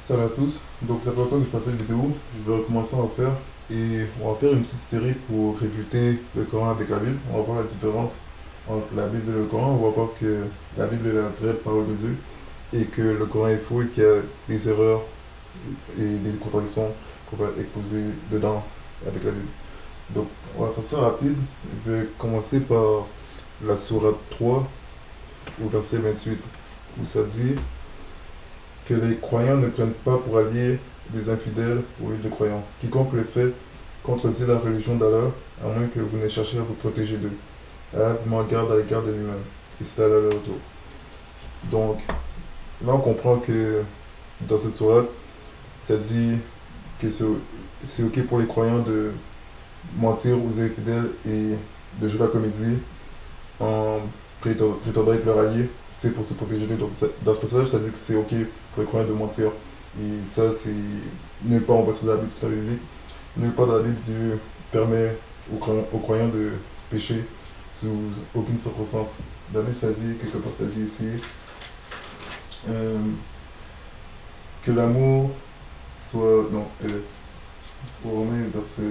Salut à tous, donc ça fait longtemps que je n'ai pas fait de vidéo, je vais recommencer à en faire et on va faire une petite série pour réfuter le Coran avec la Bible. On va voir la différence entre la Bible et le Coran, on va voir que la Bible est la vraie parole de Dieu et que le Coran est faux et qu'il y a des erreurs et des contradictions qu'on va exposer dedans avec la Bible. Donc on va faire ça rapide, je vais commencer par la sourate 3 au verset 28 où ça dit que les croyants ne prennent pas pour alliés des infidèles au lieu de croyants. Quiconque le fait contredit la religion d'Allah, à moins que vous ne cherchiez à vous protéger d'eux. Allah vous met en garde à l'égard de lui-même. Et c'est à leur retour. Donc, là on comprend que dans cette sourate, ça dit que c'est ok pour les croyants de mentir aux infidèles et de jouer la comédie en prétendant être leur allié, c'est pour se protéger d'eux. Donc dans ce passage, ça dit que c'est ok pour les croyants de mentir. Et ça, c'est nulle part on voit ça dans la Bible, c'est la Bible. Nulle part dans la Bible, Dieu permet aux croyants de pécher sous aucune circonstance. Dans la Bible, ça dit, quelque part, ça dit ici, que l'amour soit. Non, pour Romains, verset.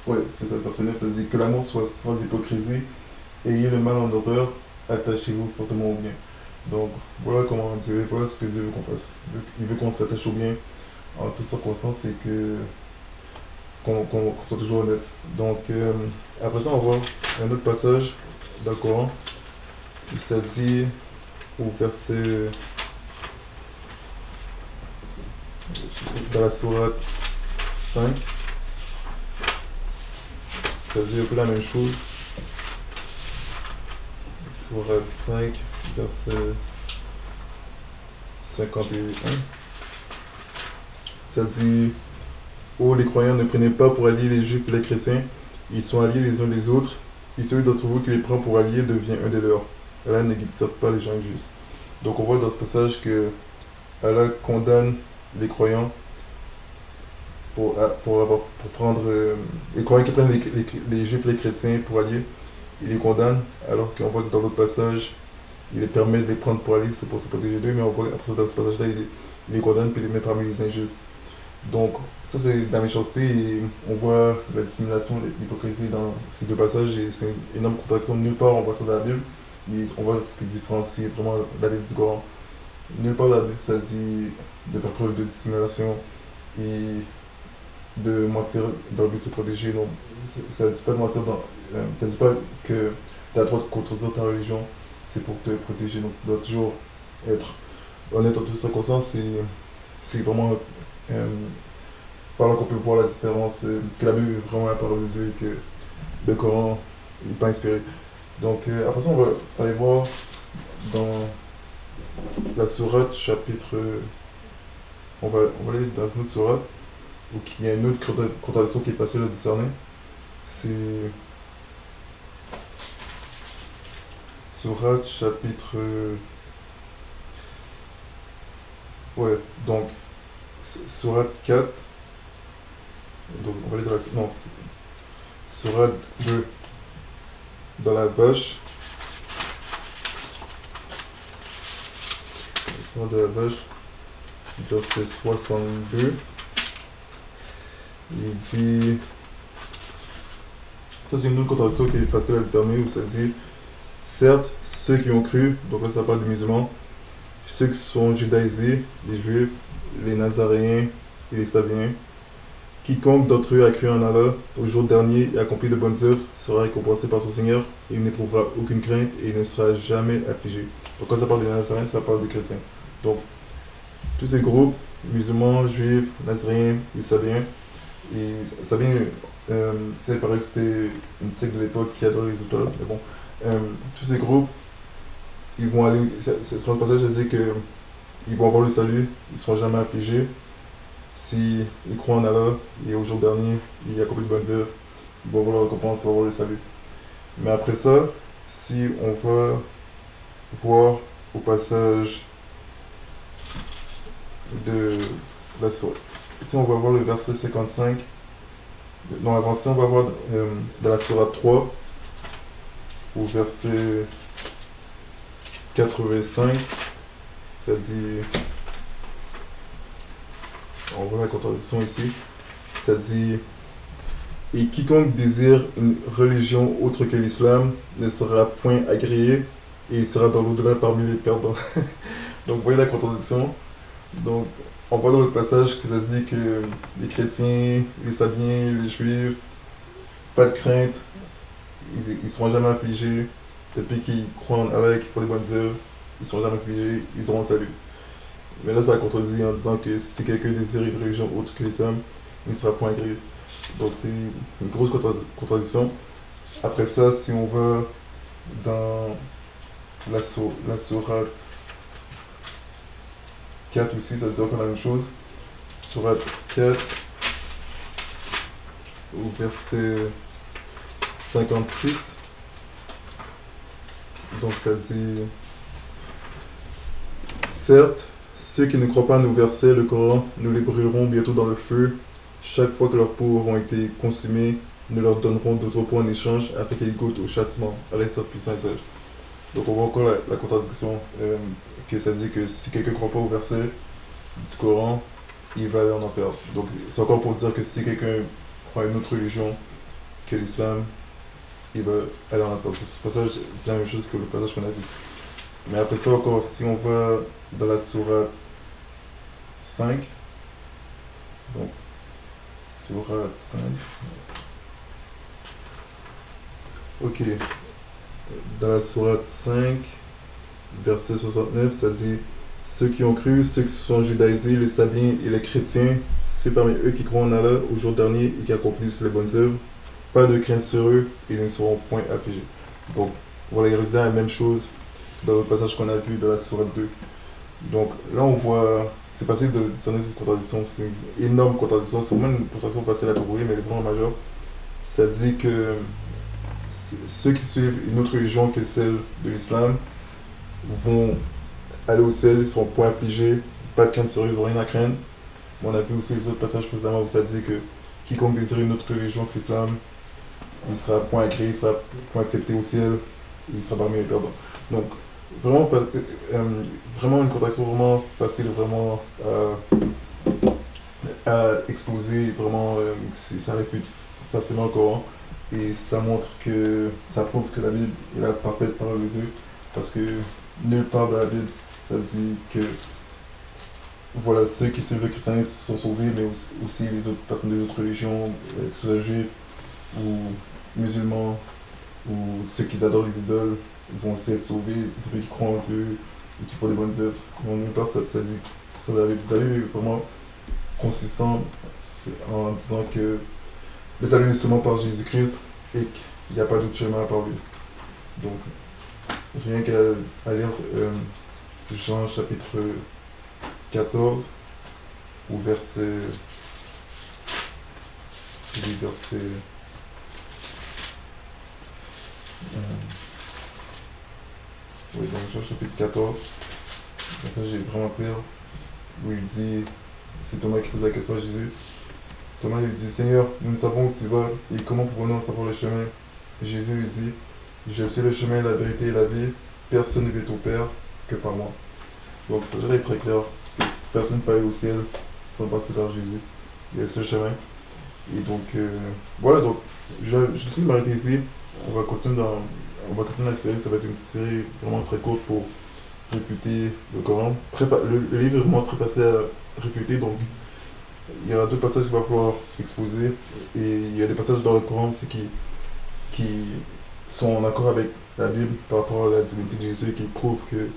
Ouais, c'est ça, verset 9, ça dit que l'amour soit sans hypocrisie. Ayez le mal en horreur, attachez-vous fortement au bien. Donc voilà comment Dieu veut, voilà ce que Dieu veut qu'on fasse. Il veut qu'on s'attache au bien en toutes circonstances et qu'on soit toujours honnête. Donc après ça, on va voir un autre passage dans le Coran où ça dit au verset dans la sourate 5, ça dit un peu la même chose. Sourate 5, verset 51. Ça dit: ô les croyants, ne prenez pas pour alliés les juifs et les chrétiens, ils sont alliés les uns des autres, et celui d'entre vous qui les prend pour alliés devient un des leurs. Allah ne guide certes pas les gens injustes. Donc on voit dans ce passage que Allah condamne les croyants pour prendre les croyants qui prennent les juifs et les chrétiens pour alliés. Il les condamne, alors qu'on voit que dans l'autre passage, il les permet de les prendre pour alliés, c'est pour se protéger d'eux, mais on voit après dans ce passage-là, il les condamne puis il les met parmi les injustes. Donc, ça c'est de la méchanceté et on voit la dissimulation, l'hypocrisie dans ces deux passages et c'est une énorme contradiction. Nulle part on voit ça dans la Bible, et on voit ce qui différencie vraiment la Bible du Coran. Nulle part dans la Bible ça dit de faire preuve de dissimulation et de mentir dans le but de se protéger. Donc, ça ne dit pas de mentir ça ne dit pas que tu as le droit de contredire ta religion, c'est pour te protéger. Donc tu dois toujours être honnête en toutes circonstances et c'est vraiment par là qu'on peut voir la différence, que la Bible est vraiment la parole de Dieu et que le Coran n'est pas inspiré. Donc après ça on va aller voir dans la sourate chapitre... on va aller dans une autre sourate où il y a une autre contradiction qui est facile à discerner. C'est sourate chapitre... ouais, donc sourate 4. Donc on va aller dans la... Non, sourate 2. Dans la vache. Sourate de la vache. Verset 62. Il dit... Ça c'est une autre contradiction qui est facile à discerner où ça dit: certes, ceux qui ont cru, donc là ça parle des musulmans, ceux qui sont judaïsés, les juifs, les nazaréens et les sabiens, quiconque d'entre eux a cru en Allah au jour dernier et accompli de bonnes œuvres sera récompensé par son Seigneur et il n'éprouvera aucune crainte et il ne sera jamais affligé. Donc quand ça parle des nazaréens, ça parle des chrétiens. Donc tous ces groupes, musulmans, juifs, nazaréens et sabiens, et sabiens, c'est pareil que c'était une secte de l'époque qui adorait les auteurs, mais bon, tous ces groupes, ils vont aller, sur le passage, ça dit que ils vont avoir le salut, ils ne seront jamais affligés si ils croient en Allah et au jour dernier, il y a accompli de bonnes œuvres, ils vont avoir la récompense, ils vont avoir le salut. Mais après ça, si on va voir au passage de la sourate, si on va voir le verset 55, non avant ça, on va voir dans la sourate 3 au verset 85, ça dit on voit la contradiction ici. Ça dit, et quiconque désire une religion autre que l'islam ne sera point agréé et il sera dans l'au-delà parmi les perdants. Donc, vous voyez la contradiction. Donc, on voit dans le passage que ça dit que les chrétiens, les sabiens, les juifs, pas de crainte, ils ne seront jamais affligés. Depuis qu'ils croient en Allah et qu'ils font des bonnes œuvres, ils ne seront jamais affligés, ils auront le salut. Mais là, ça contredit en disant que si quelqu'un désire une religion autre que l'islam, il ne sera point agréé. Donc, c'est une grosse contradiction. Après ça, si on va dans la sourate 4 aussi, ça dit encore la même chose. Sourate 4, au verset 56. Donc ça dit, certes, ceux qui ne croient pas à nos versets, le Coran, nous les brûlerons bientôt dans le feu. Chaque fois que leurs peaux auront été consumées, nous leur donnerons d'autres peaux en échange afin qu'ils goûtent au châtiment. Allah est puissant et sage. Donc on voit encore la contradiction, que ça dit que si quelqu'un ne croit pas au verset du Coran, il va aller en enfer. Donc c'est encore pour dire que si quelqu'un croit à une autre religion que l'islam, il va aller en enfer. Ce passage dit la même chose que le passage qu'on a vu. Mais après ça encore, si on va dans la sourate 5, donc sourate 5, ok, dans la sourate 5, verset 69, ça dit, ceux qui ont cru, ceux qui se sont judaïsés, les sabiens et les chrétiens, ceux parmi eux qui croient en Allah au jour dernier et qui accomplissent les bonnes œuvres, pas de crainte sur eux, et ils ne seront point affligés. Donc, voilà, il reste la même chose dans le passage qu'on a vu de la sourate 2. Donc, là, on voit, c'est facile de discerner cette contradiction, c'est une énorme contradiction, c'est vraiment une contradiction facile à trouver, mais elle est vraiment majeure. Ça dit que ceux qui suivent une autre religion que celle de l'islam vont aller au ciel, ils ne seront point affligés, pas de crainte sur eux, ils n'ont rien à craindre. On a vu aussi les autres passages précédemment où ça dit que quiconque désire une autre religion que l'islam, il sera point agréé, il sera point accepté au ciel, il sera parmi les perdants. Donc, vraiment, vraiment une contradiction vraiment facile, vraiment à exposer, vraiment, ça réfute facilement le Coran. Et ça montre que, ça prouve que la Bible est la parfaite parole de Dieu, parce que nulle part dans la Bible, ça dit que voilà, ceux qui suivent le christianisme sont sauvés, mais aussi les autres personnes des autres religions, que ce soit juifs ou musulmans, ou ceux qui adorent les idoles, vont aussi être sauvés, depuis qu'ils croient en Dieu et qui font des bonnes œuvres. Donc, nulle part, ça dit ça, la Bible est vraiment consistant en disant que le salut est seulement par Jésus-Christ et qu'il n'y a pas d'autre chemin à part lui. Donc, rien qu'à lire Jean chapitre 14 au verset. Oui, donc Jean chapitre 14, ça j'ai vraiment peur, où il dit, c'est Thomas qui pose la question à Jésus. Thomas lui dit, Seigneur, nous ne savons où tu vas et comment pouvons-nous en savoir le chemin? Jésus lui dit, je suis le chemin, la vérité et la vie, personne ne vient au Père que par moi. Donc c'est déjà très clair, personne ne peut aller au ciel sans passer par Jésus. Il y a ce chemin. Et donc, voilà, donc je décide de m'arrêter ici. On va continuer la série, ça va être une série vraiment très courte pour réfuter le Coran. Le livre est vraiment très facile à réfuter, donc il y a deux passages qu'il va falloir exposer. Et il y a des passages dans le Coran aussi qui sont en accord avec la Bible par rapport à la divinité de Jésus et qui prouvent que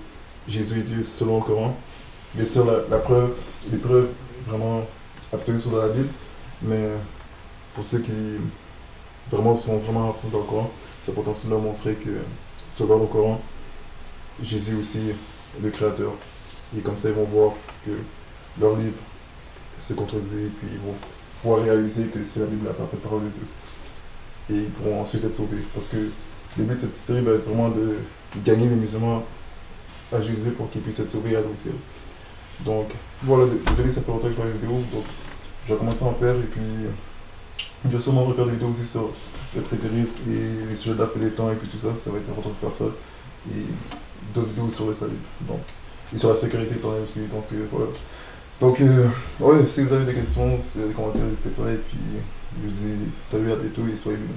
Jésus est Dieu selon le Coran. Bien sûr, les preuves vraiment absolues sont dans la Bible, mais pour ceux qui vraiment sont vraiment à fond dans le Coran, c'est important aussi de leur montrer que selon le Coran, Jésus aussi est le Créateur. Et comme ça, ils vont voir que leur livre se contredit, et puis ils vont pouvoir réaliser que c'est la Bible la parfaite parole de Dieu. Et ils pourront ensuite être sauvés. Parce que le but de cette série va être vraiment de gagner les musulmans à Jésus pour qu'ils puissent être sauvés et aller au ciel. Donc voilà, désolé, ça fait longtemps que je fais une vidéo, donc je vais commencer à en faire, et puis je vais sûrement refaire des vidéos aussi sur le prétérisme et les sujets d'affaires des temps et puis tout ça, ça va être important de faire ça. Et d'autres vidéos sur le salut, donc, et sur la sécurité éternelle aussi, donc voilà. Donc, ouais, si vous avez des questions, c'est les commentaires, n'hésitez pas. Et puis, je vous dis salut, à bientôt et soyez bénis.